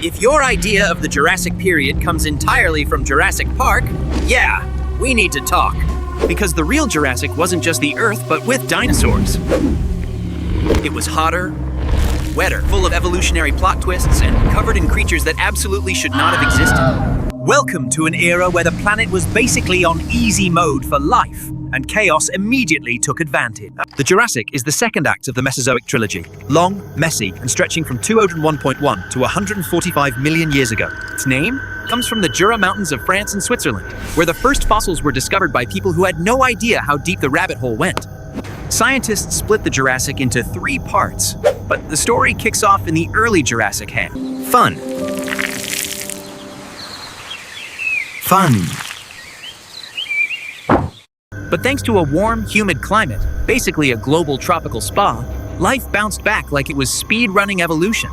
If your idea of the Jurassic Period comes entirely from Jurassic Park, yeah, we need to talk. Because the real Jurassic wasn't just the Earth, but with dinosaurs. It was hotter, wetter, full of evolutionary plot twists, and covered in creatures that absolutely should not have existed. Welcome to an era where the planet was basically on easy mode for life, and chaos immediately took advantage. The Jurassic is the second act of the Mesozoic trilogy, long, messy, and stretching from 201.1 to 145 million years ago. Its name comes from the Jura Mountains of France and Switzerland, where the first fossils were discovered by people who had no idea how deep the rabbit hole went. Scientists split the Jurassic into 3 parts, but the story kicks off in the early Jurassic hand. Fun. But thanks to a warm, humid climate, basically a global tropical spa, life bounced back like it was speed-running evolution.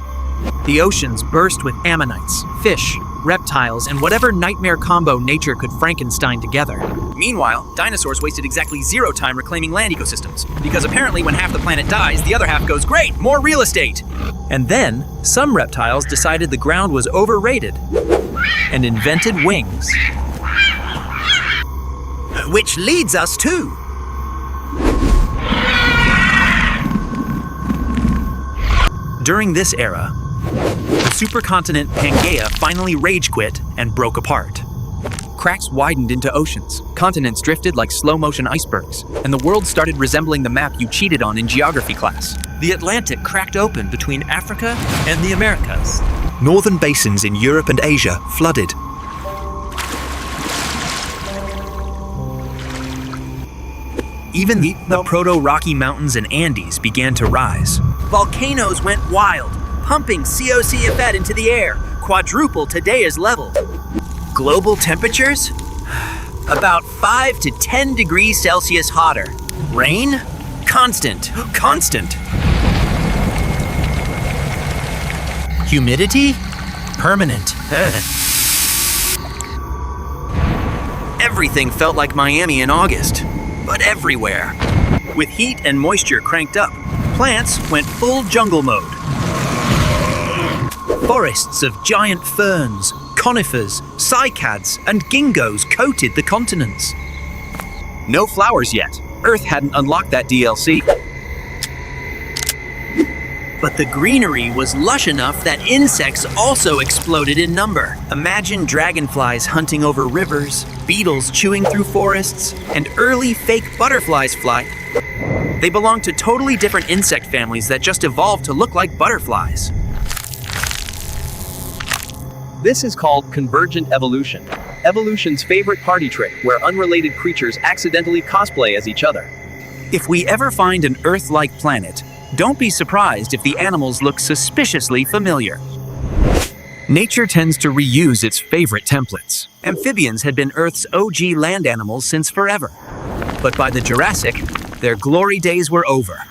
The oceans burst with ammonites, fish, reptiles, and whatever nightmare combo nature could Frankenstein together. Meanwhile, dinosaurs wasted exactly 0 time reclaiming land ecosystems, because apparently when half the planet dies, the other half goes, great, more real estate! And then, some reptiles decided the ground was overrated and invented wings. Which leads us to... During this era, the supercontinent Pangaea finally rage quit and broke apart. Cracks widened into oceans, continents drifted like slow-motion icebergs, and the world started resembling the map you cheated on in geography class. The Atlantic cracked open between Africa and the Americas. Northern basins in Europe and Asia flooded. Even the Proto-Rocky Mountains and Andes began to rise. Volcanoes went wild, pumping COCFed into the air, quadruple today's level. Global temperatures? About 5 to 10 degrees Celsius hotter. Rain? Constant. Humidity? Permanent. Everything felt like Miami in August. But everywhere. With heat and moisture cranked up, plants went full jungle mode. Forests of giant ferns, conifers, cycads, and ginkgos coated the continents. No flowers yet. Earth hadn't unlocked that DLC. But the greenery was lush enough that insects also exploded in number. Imagine dragonflies hunting over rivers, beetles chewing through forests, and early fake butterflies fly. They belong to totally different insect families that just evolved to look like butterflies. This is called convergent evolution. Evolution's favorite party trick, where unrelated creatures accidentally cosplay as each other. If we ever find an Earth-like planet, don't be surprised if the animals look suspiciously familiar. Nature tends to reuse its favorite templates. Amphibians had been Earth's OG land animals since forever. But by the Jurassic, their glory days were over.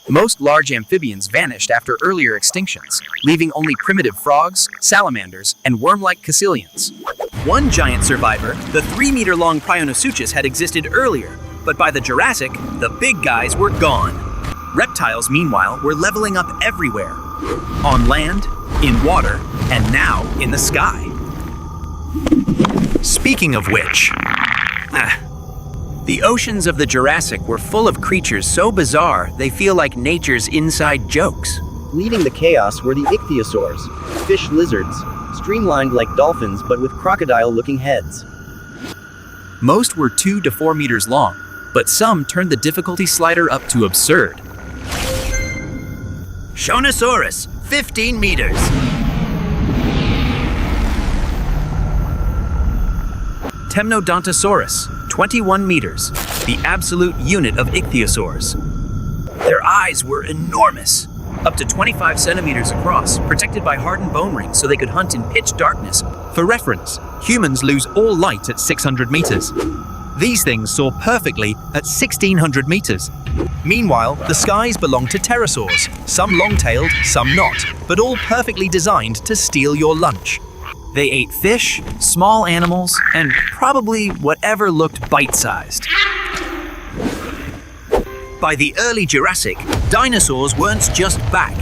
Most large amphibians vanished after earlier extinctions, leaving only primitive frogs, salamanders, and worm-like caecilians. One giant survivor, the 3-meter-long Prionosuchus, had existed earlier, but by the Jurassic, the big guys were gone. Reptiles, meanwhile, were leveling up everywhere. On land, in water, and now in the sky. Speaking of which, the oceans of the Jurassic were full of creatures so bizarre they feel like nature's inside jokes. Leading the chaos were the ichthyosaurs, fish lizards, streamlined like dolphins but with crocodile-looking heads. Most were 2 to 4 meters long, but some turned the difficulty slider up to absurd. Shonosaurus, 15 meters. Temnodontosaurus, 21 meters, the absolute unit of ichthyosaurs. Their eyes were enormous, up to 25 centimeters across, protected by hardened bone rings so they could hunt in pitch darkness. For reference, humans lose all light at 600 meters. These things saw perfectly at 1,600 meters. Meanwhile, the skies belong to pterosaurs, some long-tailed, some not, but all perfectly designed to steal your lunch. They ate fish, small animals, and probably whatever looked bite-sized. By the early Jurassic, dinosaurs weren't just back.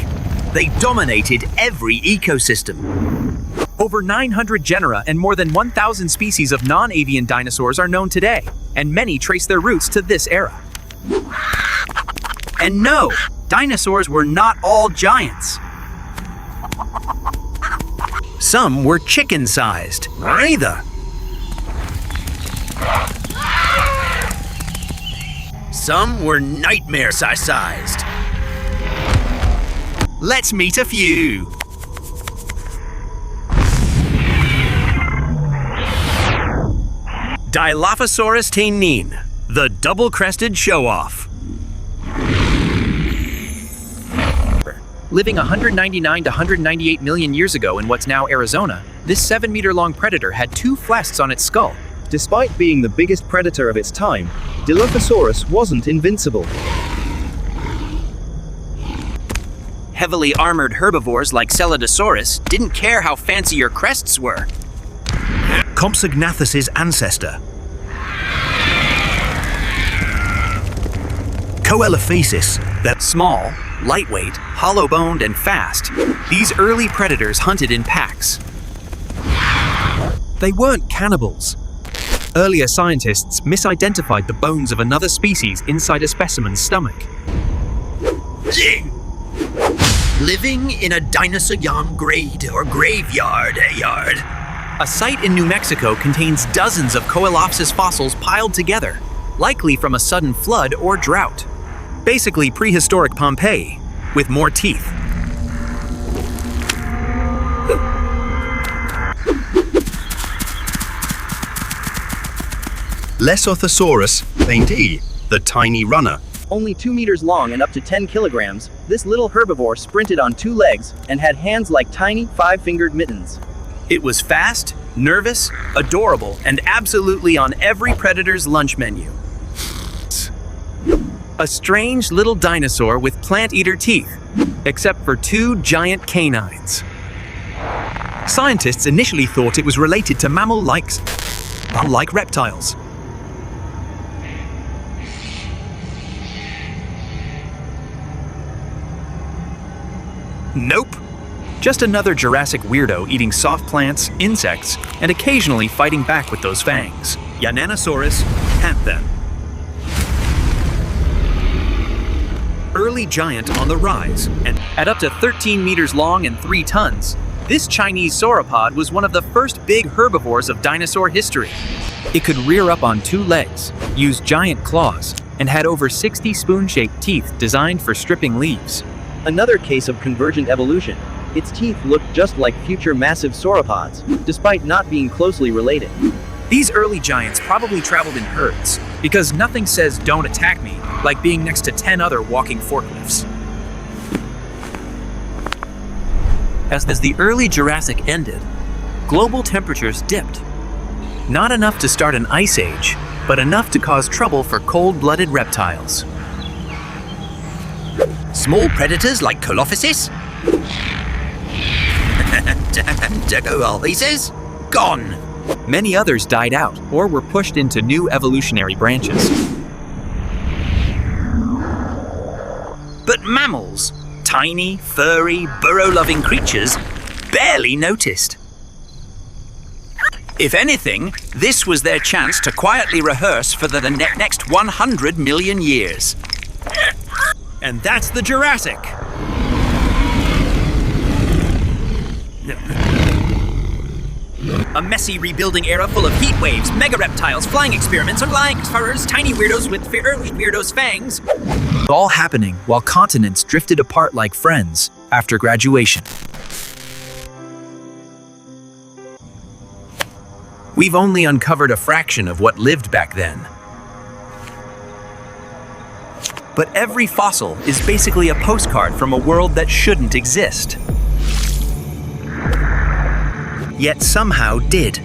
They dominated every ecosystem. Over 900 genera and more than 1,000 species of non-avian dinosaurs are known today, and many trace their roots to this era. And no, dinosaurs were not all giants. Some were chicken-sized. Either. Some were nightmare-sized. Let's meet a few. Dilophosaurus tainine, the double-crested show-off. Living 199 to 198 million years ago in what's now Arizona, this 7-meter-long predator had 2 flasks on its skull. Despite being the biggest predator of its time, Dilophosaurus wasn't invincible. Heavily armored herbivores like Celodosaurus didn't care how fancy your crests were. Compsognathus's ancestor. Coelophasis, that small, lightweight, hollow-boned, and fast. These early predators hunted in packs. They weren't cannibals. Earlier scientists misidentified the bones of another species inside a specimen's stomach. Living in a dinosaur grade or graveyard yard. A site in New Mexico contains dozens of Coelopsis fossils piled together, likely from a sudden flood or drought. Basically prehistoric Pompeii, with more teeth. Lesothosaurus tainine, the tiny runner. Only 2 meters long and up to 10 kilograms, this little herbivore sprinted on 2 legs and had hands like tiny, 5-fingered mittens. It was fast, nervous, adorable, and absolutely on every predator's lunch menu. A strange little dinosaur with plant-eater teeth, except for 2 giant canines. Scientists initially thought it was related to mammal-like reptiles. Nope. Just another Jurassic weirdo eating soft plants, insects, and occasionally fighting back with those fangs. Yananosaurus panther. Early giant on the rise, and at up to 13 meters long and 3 tons, this Chinese sauropod was one of the first big herbivores of dinosaur history. It could rear up on 2 legs, use giant claws, and had over 60 spoon-shaped teeth designed for stripping leaves. Another case of convergent evolution. Its teeth looked just like future massive sauropods, despite not being closely related. These early giants probably traveled in herds, because nothing says "don't attack me" like being next to 10 other walking forklifts. As the early Jurassic ended, global temperatures dipped. Not enough to start an ice age, but enough to cause trouble for cold-blooded reptiles. Small predators like Colophysis? Decoalthesis? Gone! Many others died out or were pushed into new evolutionary branches. But mammals, tiny, furry, burrow-loving creatures, barely noticed. If anything, this was their chance to quietly rehearse for the next 100 million years. And that's the Jurassic. A messy rebuilding era full of heat waves, mega reptiles, flying experiments, flying explorers, tiny weirdos with early weirdos' fangs. All happening while continents drifted apart like friends after graduation. We've only uncovered a fraction of what lived back then. But every fossil is basically a postcard from a world that shouldn't exist. Yet somehow did.